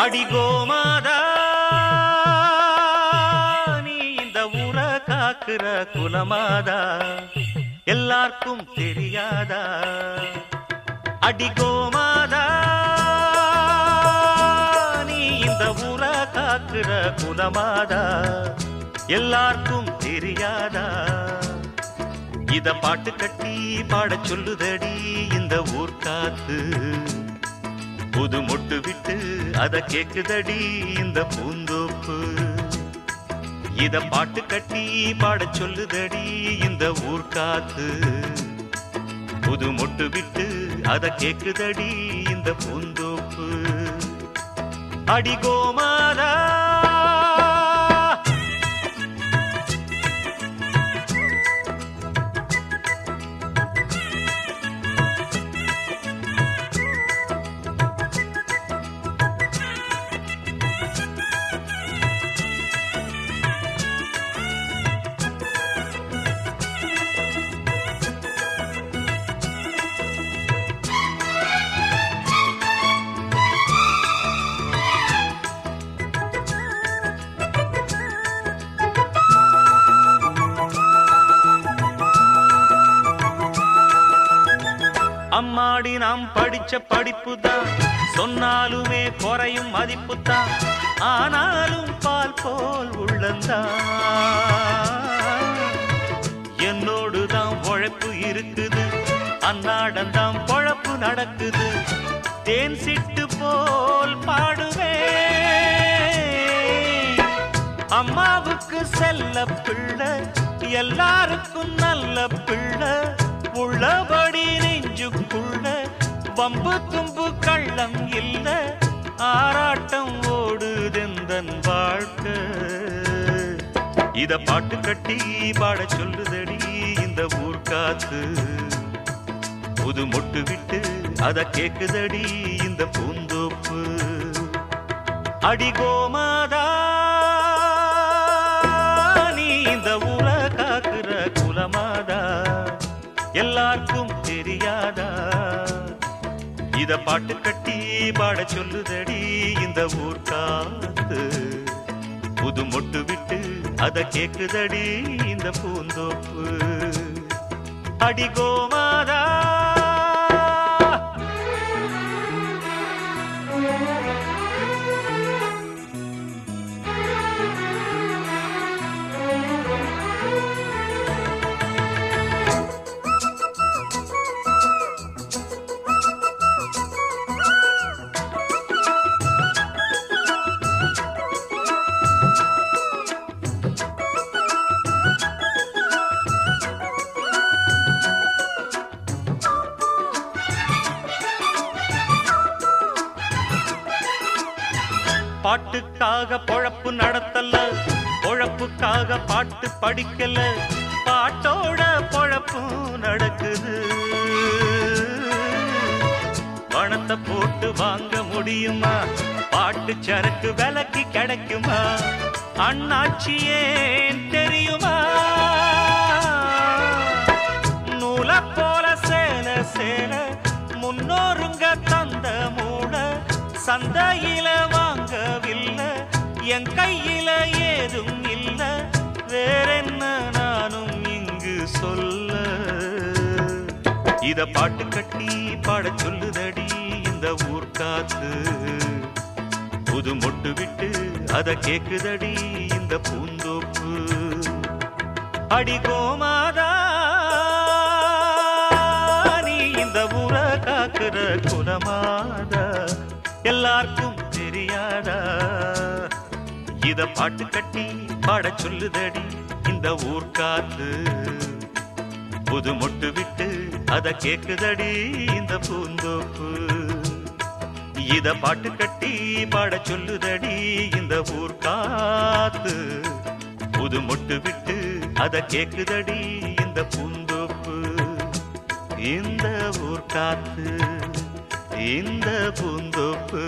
அடிகோமாதா நீ இந்த ஊரை காக்குற குலமாதா எல்லாருக்கும் தெரியாதா? அடிகோமாதா நீ இந்த ஊரை காக்குற குலமாதா எல்லாருக்கும் தெரியாதா? இத பாட்டு கட்டி பாட சொல்லுதடி இந்த ஊர் காத்து, புது மொட்டு விட்டு அத கேக்குதடி இந்த பூந்தோப்பு. இத பாட்டு கட்டி பாட சொல்லுதடி இந்த ஊர் காத்து, புது மொட்டு விட்டு அத கேக்குதடி இந்த பூந்தோப்பு. அடிகோமாதா அம்மாடி நாம் படிச்ச படிப்புதான், சொன்னாலுமே குறையும் மதிப்புதான், ஆனாலும் பால் போல் உள்ளந்தான். என்னோடுதான் உழைப்பு இருக்குது, அன்னாடந்தான் பொழப்பு நடக்குது, தேன் சிட்டு போல் பாடுவேன். அம்மாவுக்கு செல்ல பிள்ளை, எல்லாருக்கும் நல்ல பிள்ளை, உள்ளபடி நெஞ்சுக்குள்ள வம்பு தும்பு கள்ளம் இல்ல, ஆராட்டம் ஓடுதெந்தன் வாழ்க்கை. இத பாட்டு கட்டி பாட சொல்லுதடி இந்த ஊர் காத்து, புது மொட்டு விட்டு அத கேக்குதடி இந்த பூந்தோப்பு. அடிகோமாதா நீ இந்த ஊரை காக்குற குலமாதா எல்லாருக்கும் தெரியாதா? இத பாட்டு கட்டி பாட சொல்லுதடி இந்த ஊர் காத்து, புது மொட்டு விட்டு அத கேக்குதடி இந்த பூந்தோப்பு. அடிகோமாதா பாட்டுக்காக பொழப்பு நடத்தல, பொழப்புக்காக பாட்டு படிக்கல, பாட்டோட பொழப்பு நடக்குது. பணத்தை போட்டு வாங்க முடியுமா? பாட்டு சரக்கு விலைக்கு கிடைக்குமா? அண்ணாச்சியே தெரியுமா? நூல போல சேல சேல முன்னோருங்க தந்த மூட சந்தையில வாங்கவில்லை, என் கையில ஏதும் இல்ல, வேறென்ன நானும் இங்கு சொல்ல. இத பாட்டு கட்டி பாட சொல்லுதடி இந்த ஊர் காத்து, புது மொட்டு விட்டு அத கேக்குதடி இந்த பூந்தோப்பு. அடிகோமாதா நீ இந்த ஊரை காக்குற குலமாதா எல்லாருக்கும் தெரியாதா? இத பாட்டு கட்டி பாட சொல்லுதடி இந்த ஊர் காத்து, புது மொட்டு விட்டு அத கேக்குதடி இந்த பூந்தோப்பு. இத பாட்டு கட்டி பாட சொல்லுதடி இந்த ஊர் காத்து, புது மொட்டு விட்டு அத கேக்குதடி இந்த பூந்தோப்பு. இந்த ஊர் காத்து, இந்த பூந்தோப்பு.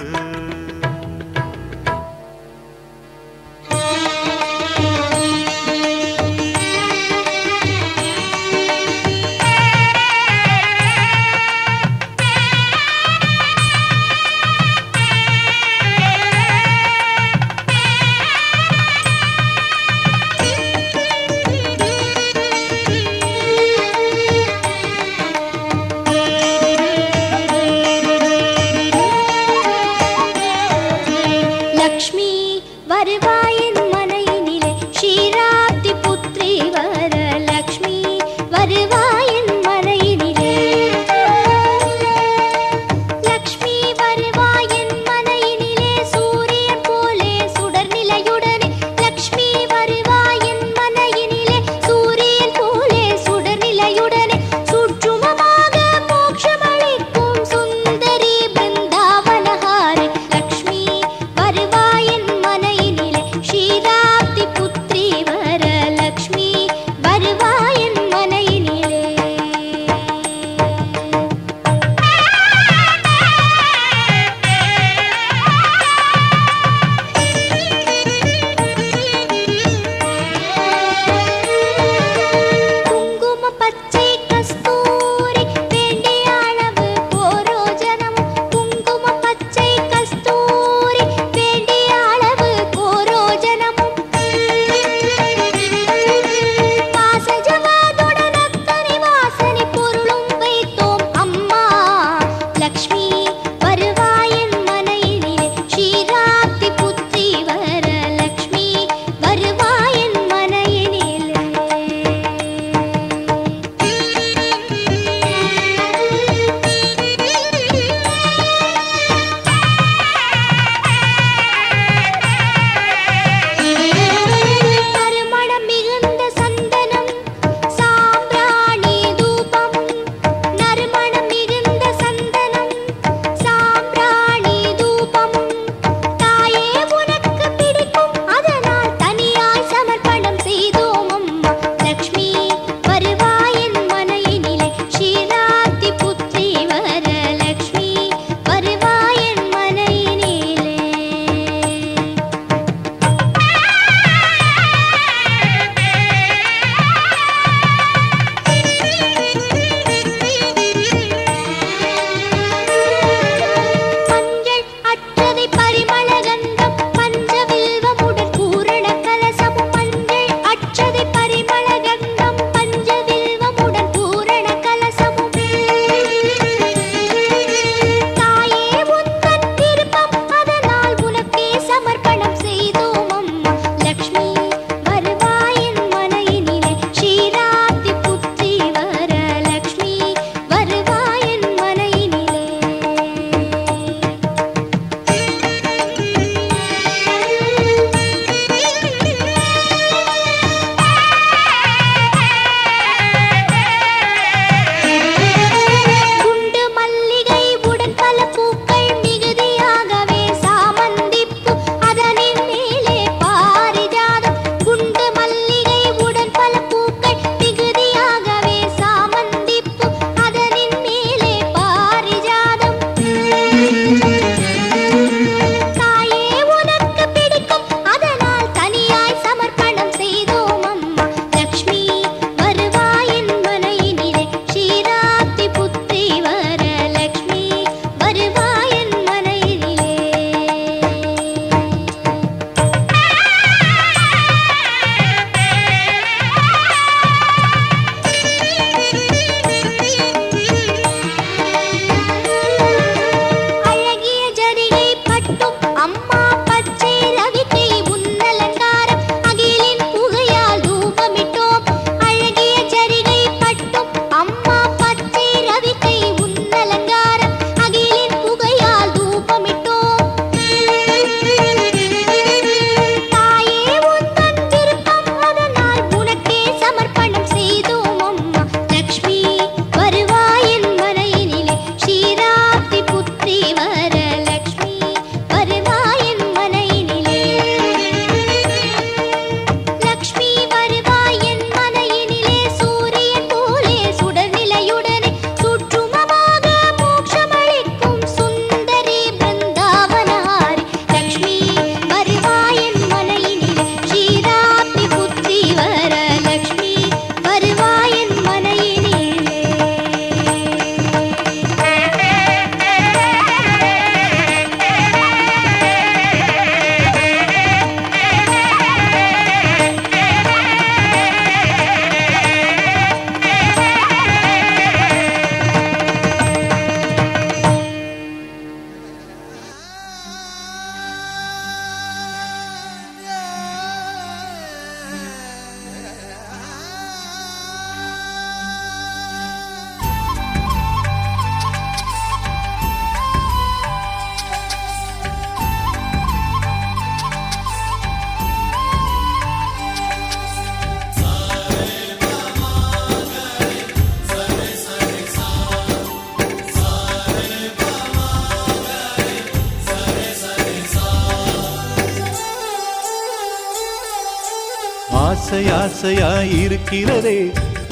ஆசை ஆசையாயிருக்கிறதே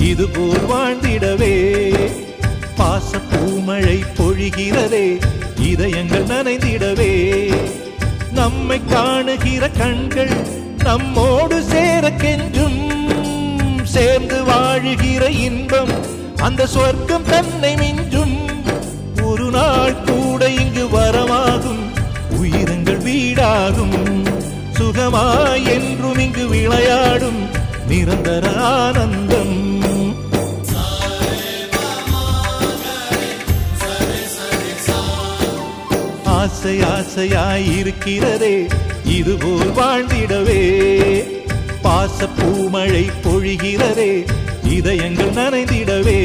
இதுபோல் வாழ்ந்திடவே. பாச பூமழை பொழிகிறதே இதயங்கள் நனைந்திடவே. நம்மை காணுகிற கண்கள் நம்மோடு சேர கெஞ்சும். சேர்ந்து வாழுகிற இன்பம் அந்த சொர்க்கம் தன்னை மிஞ்சும். ஒரு நாள் கூட இங்கு வரமாகும், உயிரங்கள் வீடாகும். சுகமாய் என்றும் இங்கு விளையாடும் நிரந்தர ஆனந்தம். ஆசை ஆசையாயிருக்கிறதே இதுபோல் வாழ்ந்திடவே. பாச பூமழை பொழிகிறதே இதயங்கள் நனைந்திடவே.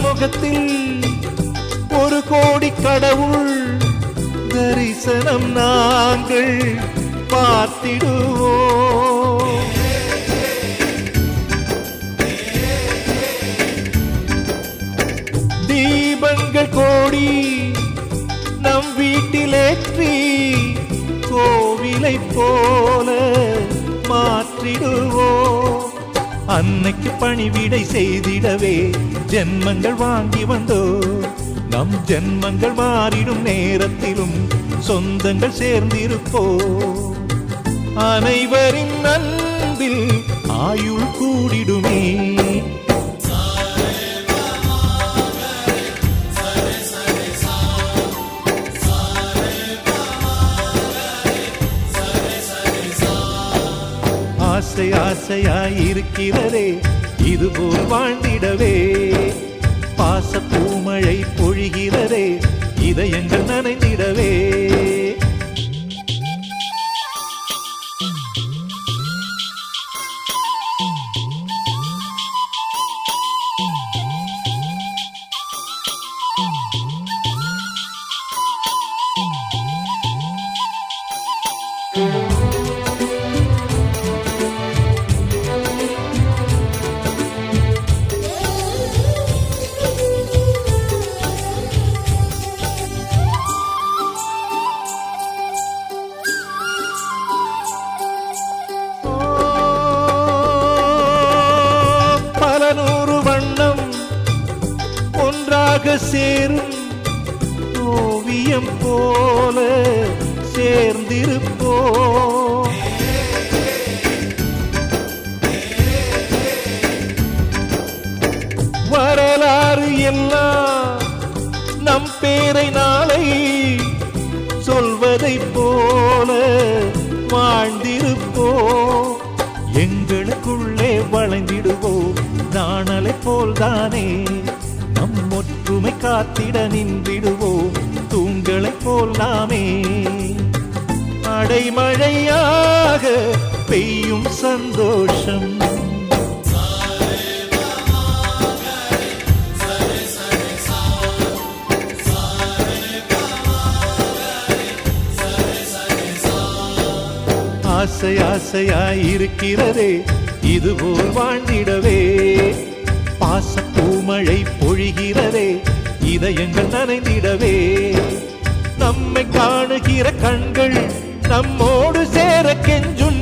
முகத்தில் ஒரு கோடி கடவுள் தரிசனம் நாங்கள் பார்த்திடுவோம். தீபங்கள் கோடி நம் வீட்டிலேற்றி கோவிலை போல மாற்றிடுவோம். அன்னைக்கு பணிவிடை செய்திடவே ஜென்மங்கள் வாங்கி வந்தோ. நம் ஜென்மங்கள் மாறிடும் நேரத்திலும் சொந்தங்கள் சேர்ந்திருப்போ. அனைவரின் அன்பில் ஆயுள் கூடிடுமே. ஆசை ஆசையாயிருக்கிறதே இதுபோல் வாழ்ந்திடவே. பாச பூமழை பொழிகிறதே இதயங்கள் நனைந்திடவே. சேரும் ஓவியம் போல சேர்ந்திருப்போ. வரலாறு எல்லாம் நம் பேரை நாளை சொல்வதை போல வாழ்ந்திருப்போ. எங்களுக்குள்ளே வளைந்திடுவோம் நாணலை போல்தானே. நம் ஒற்றுமை காத்திட நின்றிடுவோம் தூண்களை போல் நாமே. அடைமழையாக பெய்யும் சந்தோஷம். ஆசை ஆசையாயிருக்கிறதே இதுபோல் வாழ்ந்திடவே. பாச பூமழை பொழிகிறதே இதயங்கள் நனைந்திடவே. நம்மை காணுகிற கண்கள் நம்மோடு சேர கெஞ்சும்.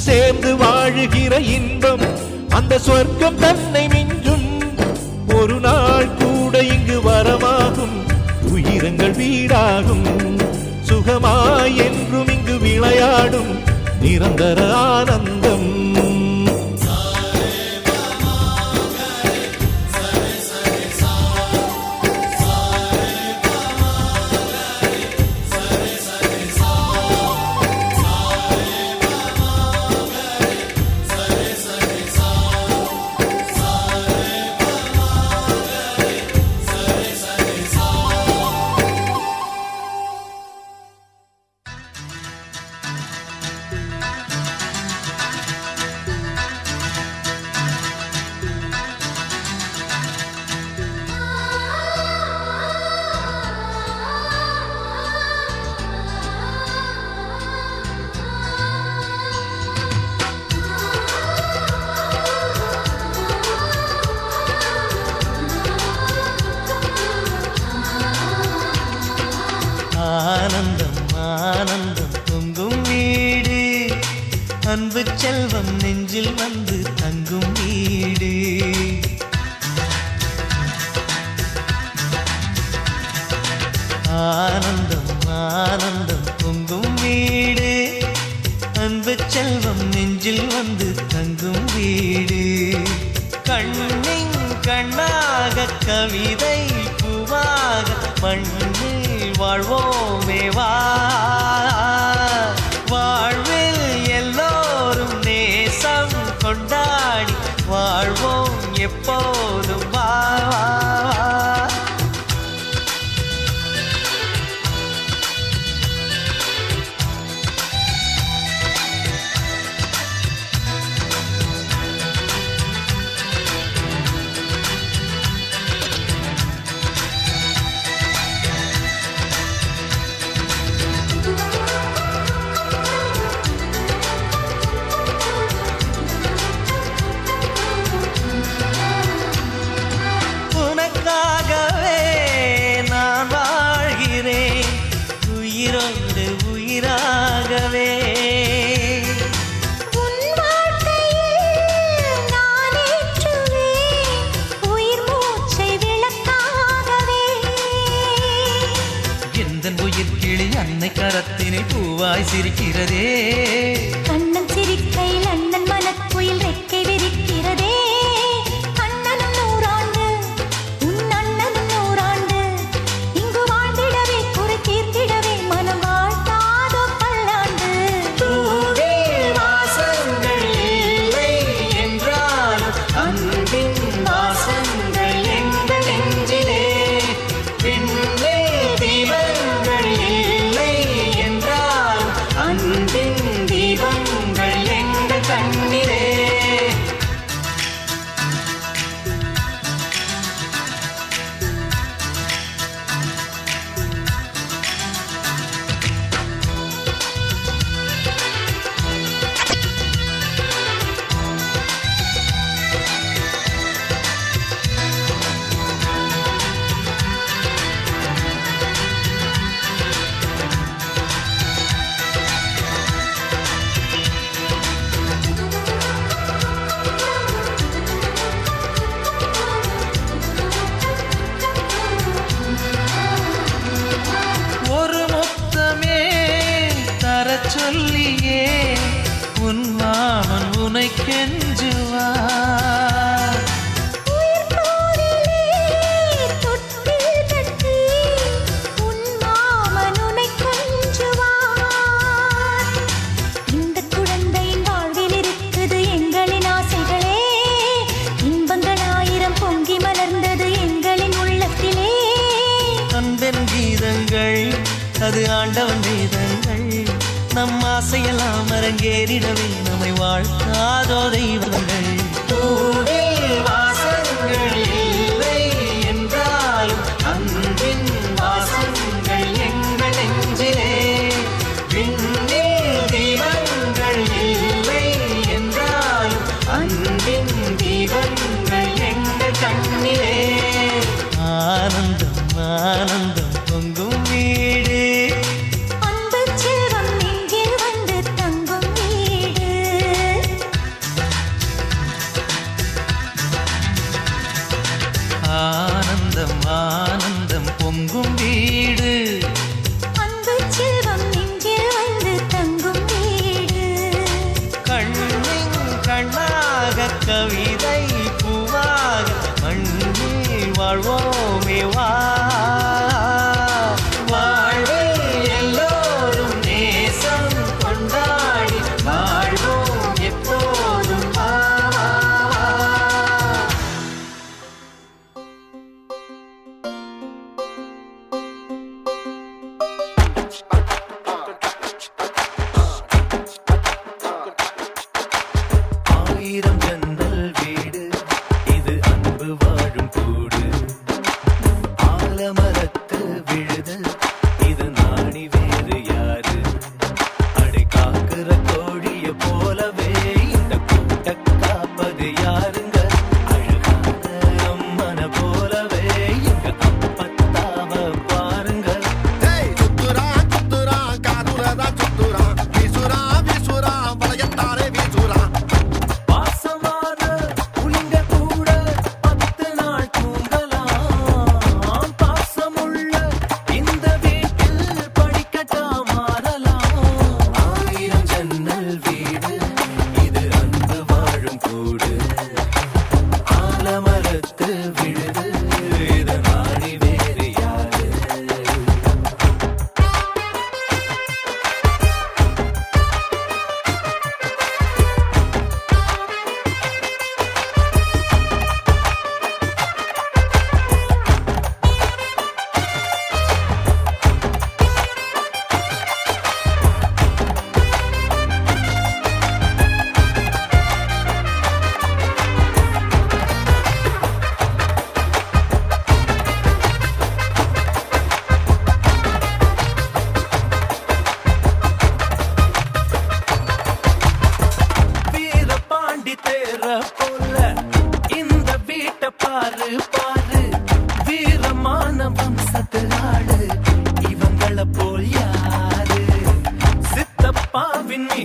சேர்ந்து வாழுகிற இன்பம் அந்த சொர்க்கம் தன்னை மிஞ்சும். ஒரு நாள் கூட இங்கு வரமாகும், உயிரங்கள் வீடாகும். சுகமாய் என்றும் இங்கு விளையாடும் நிரந்தர ஆனந்தம். செல்வம் நெஞ்சில் வந்து தங்கும் வீடு. ஆனந்தம் ஆனந்தம் பொங்கும் வீடு. அன்பு செல்வம் நெஞ்சில் வந்து தங்கும் வீடு. கண்ணின் கண்ணாக கவிதை பூவாக மண்ணில் வாழ்வோமே வா. வாழ்வில் எல்லோரும் நேசம் கொண்டாடி வாழ்வோம் எப்போதும் வா. உயிரோடு உயிராகவே உன் வாழ்க்கையில் நான் ஏற்றுவேன் உயிர் மூச்சை விளக்காகவே. எந்தன் உயிர் கிளி அன்னை கரத்தினில் பூவாய் சிரிக்கிறதே. கண்ணன் சிரிக்கையில் அண்ணன் மனக்குயில் ரெக்கை விரிக்கிறதே. அண்ணனும் நூறாண்டு உன் அண்ணனும் நூறாண்டு இங்கு வாழ்ந்திடவே குறை தீர்த்திடவே மனம் வாழ்த்தாதோ பல்லாண்டு. பூவில் வாசங்கள் இல்லை என்றாலும் அன்பின் வாசங்கள் எங்கள் நெஞ்சிலே. விண்ணில் தீபங்கள் இல்லை என்றாலும் அன்பின் தீபங்கள் எங்கள் கண்ணிலே. ஒரு முத்தமே தரச் சொல்லியே உன் மாமன் உனை கெஞ்சுவார். உயிர் போரிலே தொட்டில் கட்டி உன் மாமன் உன்னை கொஞ்சுவார். இந்த குழந்தையின் வாழ்வில் இருக்குது எங்களின் ஆசைகளே. இன்பங்கள் ஆயிரம் பொங்கி மலர்ந்தது எங்களின் உள்ளத்திலே. அன்பென் கீதங்கள் அது ஆண்டவன் வேதங்கள். நம் ஆசையெல்லாம் அரங்கேறிடவே நம்மை வாழ்த்தாதோ தெய்வங்கள். பூவில் வாசங்கள் இல்லை என்றாலும் அன்பின் வாசங்கள் எங்கள் நெஞ்சிலே. விண்ணில் தீபங்கள் இல்லை என்றாலும் அன்பின் தீபங்கள் எங்கள் கண்ணிலே. ஆனந்தம் ஆனந்தம் பொங்கும் வீடு. அன்பு செல்வம் நெஞ்சில் வந்து தங்கும் வீடு.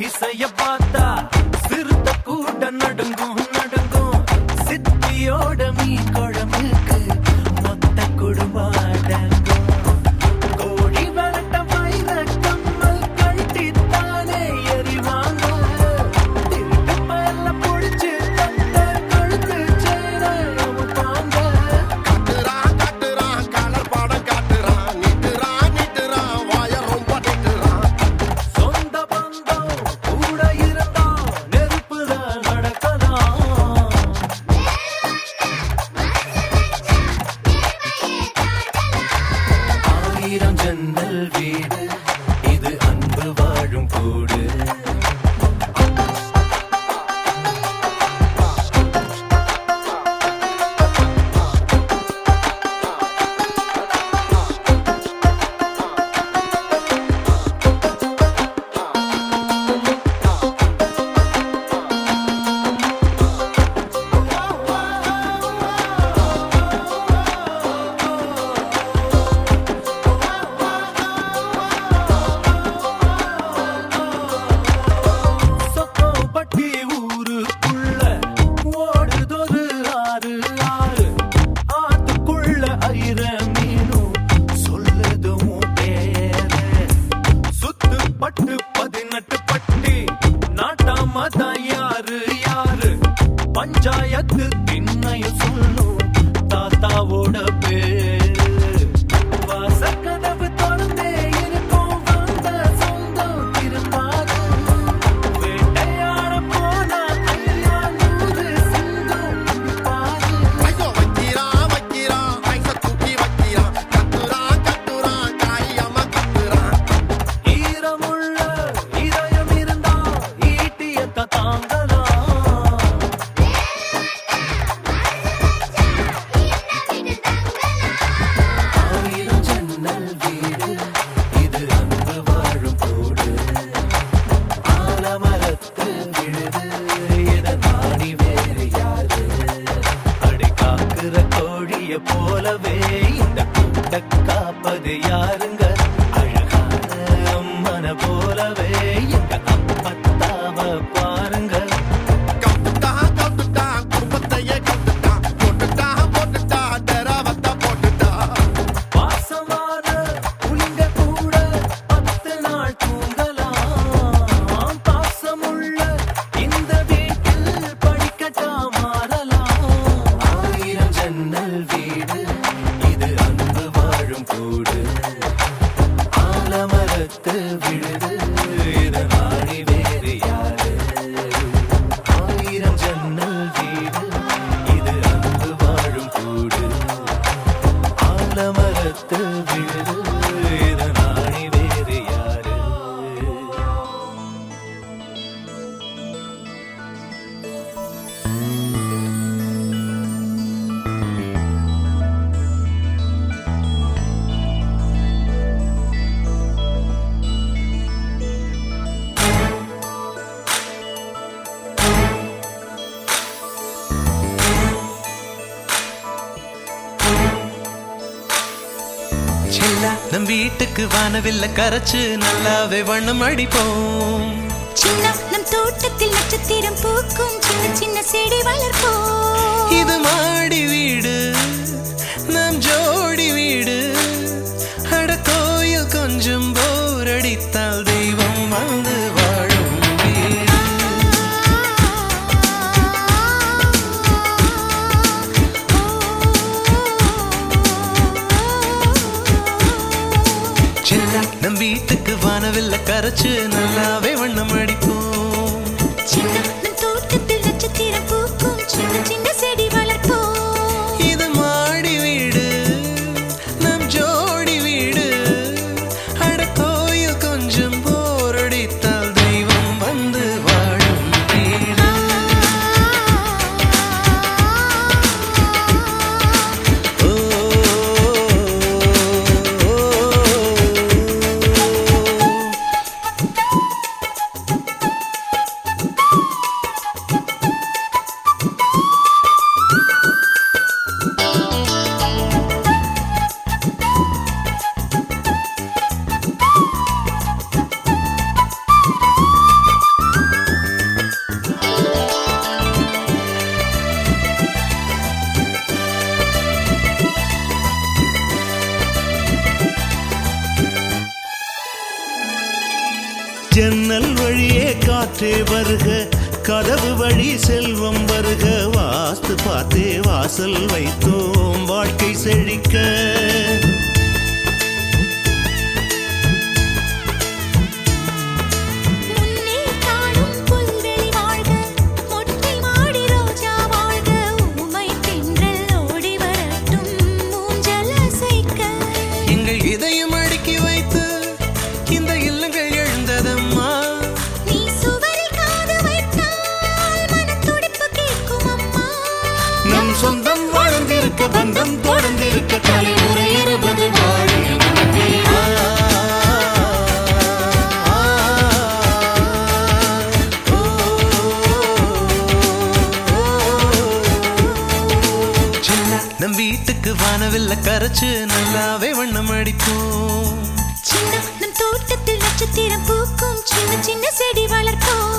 இசைய பார்த்தா சிறுத்த கூட நடுங்கும் நடுங்கும் சித்தியோட மீன் குழம்புக்கு மொத்த குடும்பம் அடங்கும் கோழி வரட்ட வைர கம்மல் கழட்டித்தானே எறிவாங்க திருட்டு பயல புடிச்சு தந்த கழுத்து சேர அமுப்பாங்க காட்டுறான் கலர் படம் காட்டுறான் நிட்டுறான் வாய ரொம்ப நிட்டுறான் சொந்த பந்தம் கூட இருந்தா நெருப்புதான் நடக்கலாம் ஆயிரம் ஜன்னல் வீடு இது அன்பு வாழும் கூடு சொக்கம்பட்டி ஊருக்குள்ள ஓடுதொரு ஆறு ஆறு ஆத்துக்குள்ள ஐர மீனும் சொல்லுதும் பேர சுத்து பட்டு 18 பட்டி நாட்டாம தான் யாரு யாரு பஞ்சாயத்து திண்ணையும் சொல்லும் தாத்தாவோட பேரு வாசக்கதவு திறந்தே இருக்கும் வந்த சொந்தம் திரும்பாது வேட்டையாட போனா ஐயா நூறு சிங்கம் பாரு ஐயோ வைக்கிறான் ஐச தூக்கி வைக்கிறான் கட்டுறான் காயம்மா கட்டுறான் ஈரமுள்ள இதயம் இருந்தா ஈட்டியத்த தாங்கலாம் ஆயிரம் ஜன்னல் வீடு இது அன்பு வாழும் கூடு ஆலமரத்து விழுது இத நாடி வேறு யாரு அடி காக்குற கோழிய போலவே இந்த கூட்ட காப்பது யாருங்க அழகான அம்மன போலவே எங்க அப்பத்தாவ பாருங்க கவுத்துட்டான் குடும்பத்தையே கவுத்துட்டான் போட்டுட்டான் டெராவத்தா போட்டுட்டான் வாசமான புலிங்க கூட 10 நாள் தூங்கலாம் பாசமுள்ள இந்த வீட்டில் படிக்கட்டா மாறலாம் ஆயிரம் ஜன்னல் வீடு இது அன்பு வாழும் கூடு ஆலமரத்து விழுது இத நாடி வேறு யாரு ஆயிரம் ஜன்னல் வீடு இது அன்பு வாழும் கூடு ஆலமரத்து விழுது இத நாடி வேறு யாரு செல்லா நம் வீட்டுக்கு வானவில்ல கரைச்சு நல்லாவே வண்ணம் அடிப்போம் சின்ன நம் தோட்டத்தில் நட்சத்திரம் பூக்கும் சின்ன சின்ன செடி வளர்ப்போம் இது மாடி வீடு நம் ஜோடி வீடு அட கோயில் கொஞ்சம் போர் அடித்தால் தெய்வம் வந்து வாழும் வீடு செல்லா நம் வீட்டுக்கு வானவில்ல கரைச்சு நல்லாவே வண்ணம் அடிப்போம் சின்ன நம் தோட்டத்தில் நட்சத்திரம் பூக்கும் சின்ன சின்ன செடி வளர்ப்போம் இது மாடி வீடு நம் ஜோடி வீடு அட கோயில் கொஞ்சம் போர் அடித்தால் தெய்வம் வந்து வாழும் வீடு ஓ, ஓ, ஓ. ஜன்னல் வழியே காற்றே வருக, கதவு வழி செல்வம் வருக. வாஸ்து பார்த்தே வாசல் வைத்தோம் வாழ்க்கை செழிக்க. முன்னே காணும் புல்வெளி வாழ்க, மொட்டை மாடி ரோஜா வாழ்க. ஊமை தென்றல் ஓடி வரட்டும் ஊஞ்சல் அசைக்க. எங்கள் இதயம் அடுக்கி வைத்து இந்த இல்லங்கள் எழுந்ததம்மா. நீ சுவரில் காது வைத்தால் மனத்துடிப்பு கேட்கும் அம்மா. நம் சொந்தம் வாழ்ந்திருக்க, பந்தம் தொடர்ந்திருக்க, தலைமுறை 20 வாழிய நம்பி. நம் வீட்டுக்கு வானவில்ல கரைச்சு நல்லாவே வண்ணம் அடிப்போம். சின்ன நம் தோட்டத்தில் நட்சத்திரம் பூக்கும், சின்ன சின்ன செடி வளர்ப்போம்.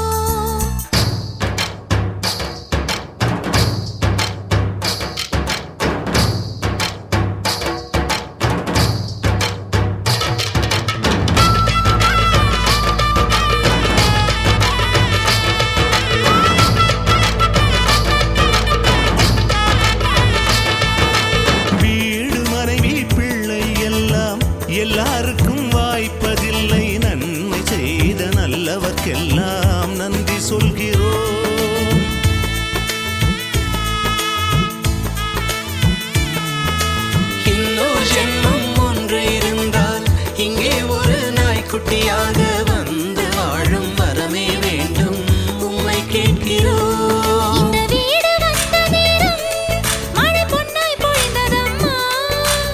வீடு மனைவி பிள்ளை எல்லாம் எல்லாருக்கும் வாய்ப்பதில்லை. நன்மை செய்த நல்லவர்க்கெல்லாம் நன்றி சொல்கிறோம். இன்னொரு ஜென்மம் ஒன்று இருந்தால் இங்கே ஒரு நாய்க்குட்டியாக வந்து வாழும் வரமே வேண்டும், உம்மை கேட்கிறோம். இந்த வீடு வந்த நேரம் மழை பொன்னாய் பொழிந்ததம்மா.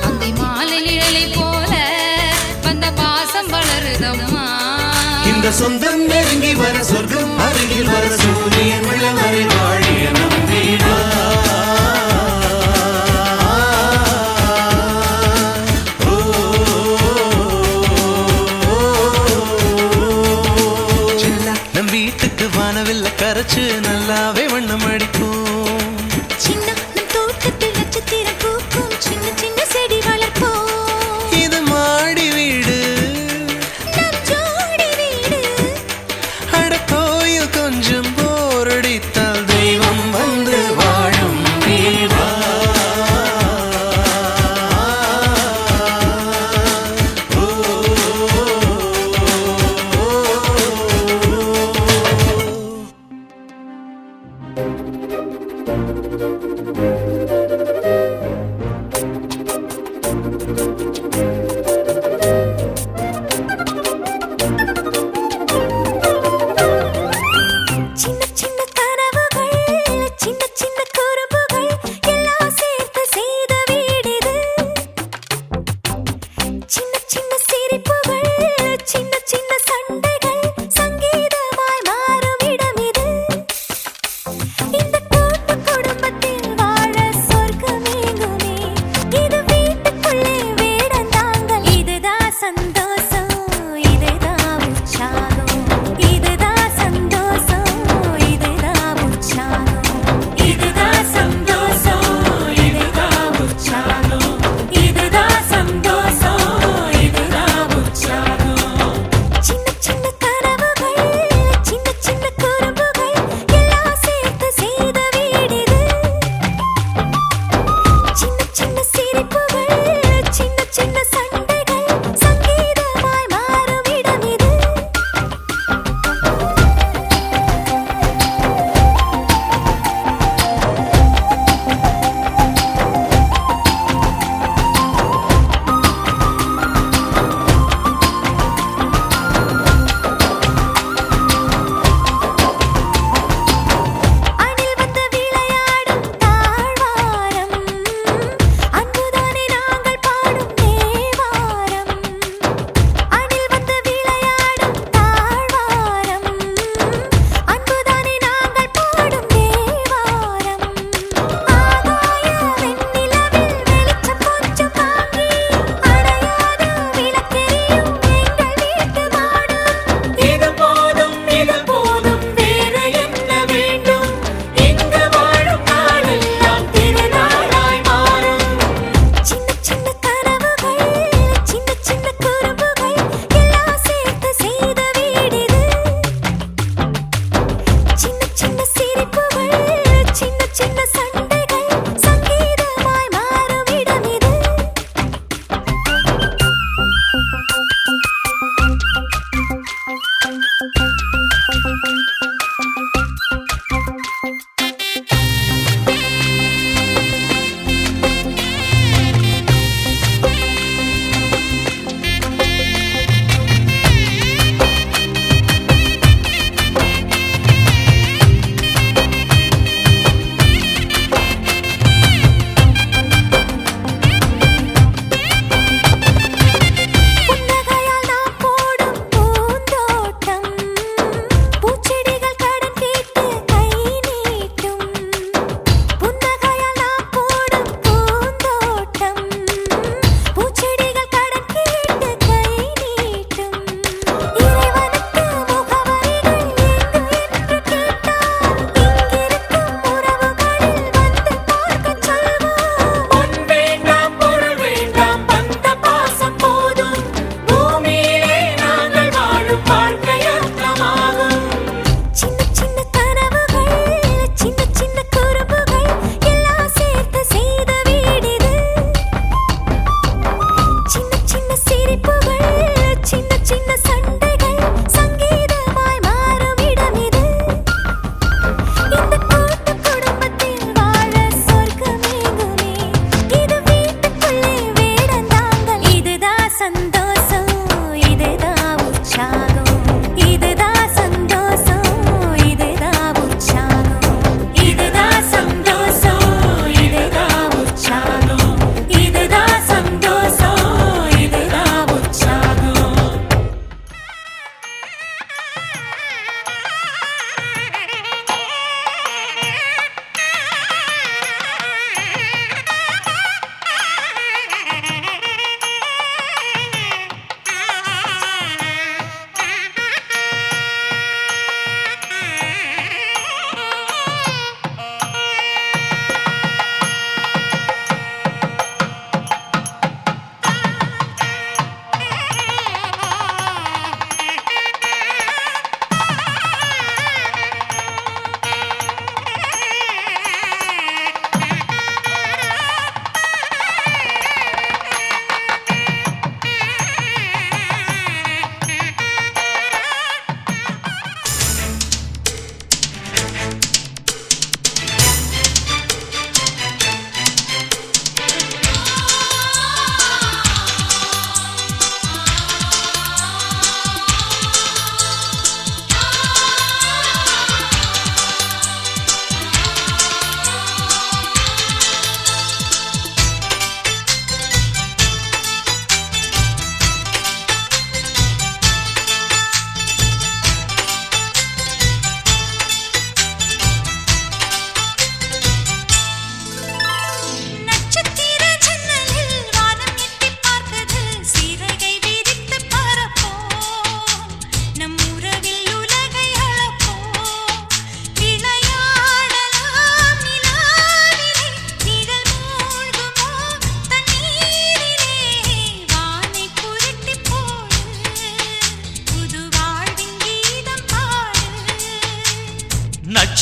அந்தி மாலை நிழலை போல வந்த பாசம் வளருதம்மா. இந்த சொந்தம் நெருங்கி வர, சொர்க்கம் அருகில் வர, சூரியன் வரை வாழிய நம் வீடு. நம் வீட்டுக்கு வானவில்ல கரைச்சு நல்லாவே வண்ணம் அடிப்போம். சின்ன நம் தோட்டத்தில் நட்சத்திரம் பூக்கும், சின்ன சின்ன செடி வளர்ப்போம். இது மாடி வீடு, நம் ஜோடி வீடு. அட கோயில் கொஞ்சம் போரடித்தால் தெய்வம் வந்து வாழும் வீடா. ஓ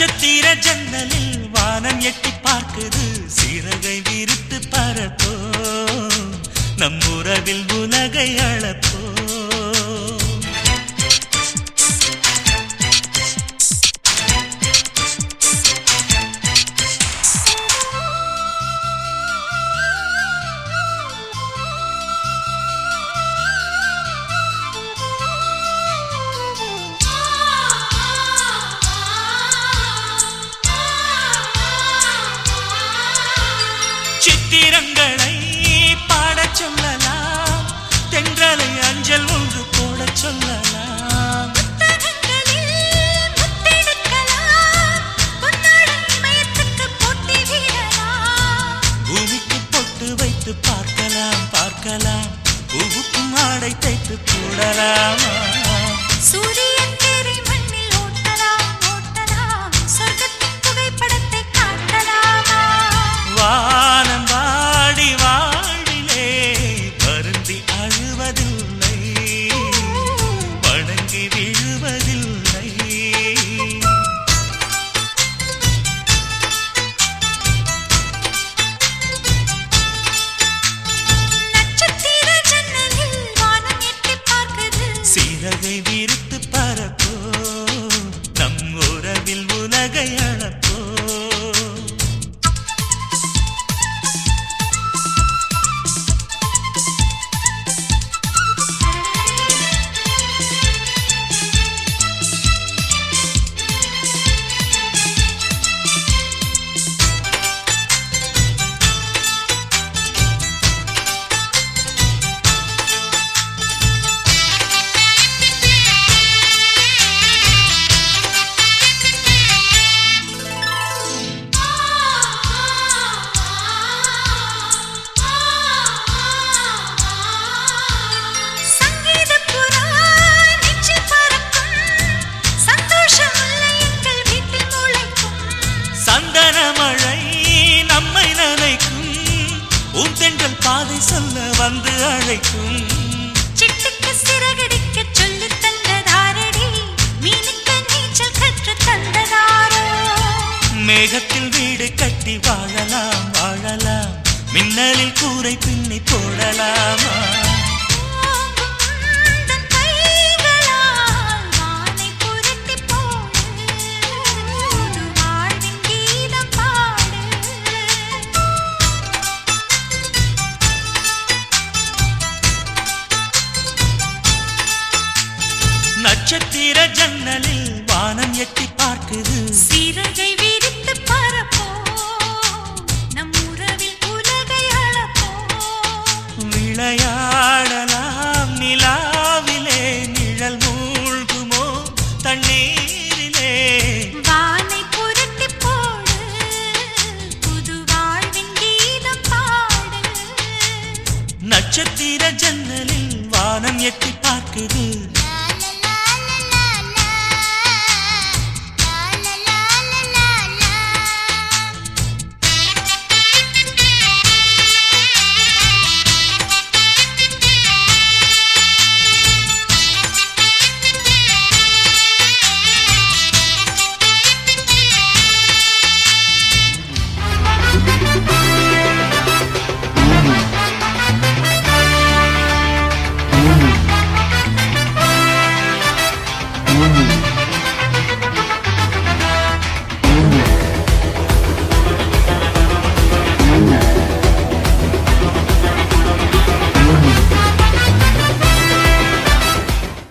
நட்சத்திர ஜன்னலில் வானம் எட்டி பார்க்குது சிறகை விரித்து பறப்போ நம் உறவில் உலகை அளப்போ சித்திரங்களை பாடச் சொல்லலாம் தென்றலை அஞ்சல் ஒன்று போடச் சொல்லலாம் பூமிக்கு பொட்டு வைத்து பார்க்கலாம் பார்க்கலாம் பூவுக்கும் ஆடை தைத்து போடலாமா சூரியன் தேரை மண்ணில் ஓட்டலாம் ஓட்டலாம் சொர்க்கத்தின் புகைப்படத்தை காட்டலாமா வானம் வாடி வாழிலே வருந்தி அழுவதில்லை வணங்கி விழுவதில்லை நட்சத்திர ஜன்னலில் வானம் எட்டி பார்க்குது சிறகை விரித்து பறப்போ நம் உறவில் உலகை அளப்போ சங்கீத புறா நெஞ்சில் பறக்கும் சந்தோஷம் இல்லை எங்கள் வீட்டில் முளைக்கும் சந்தன மழை நம்மை நனைக்கும் உன் தென்றல் பாதை சொல்ல வந்து அழைக்கும் சிட்டுக்கு சிறகடிக்க சொல்லித் தந்ததாரடி மீனுக்கு நீச்சல் கற்றுத் தந்ததாரோ மேகத்தில் வீடு கட்டி வாழலாம் வாழலாம் மின்னலில் கூரை பின்னி போடலாமா ஓங்கும் உந்தன் கைகளால் வானை புரட்டி போடு புது வாழ்வின் கீதம் பாடு நட்சத்திர ஜன்னலில் வானம் எட்டி பார்க்குது சிறகை விரித்து பறப்போம் நம் உறவில் உலகை அளப்போம் விளையாடலாம் நிலாவிலே நிழல் மூழ்குமோ தண்ணீரிலே வானை புரட்டி போடு புது வாழ்வின் கீதம் பாடு நட்சத்திர ஜன்னலில் வானம் எட்டி பார்க்குது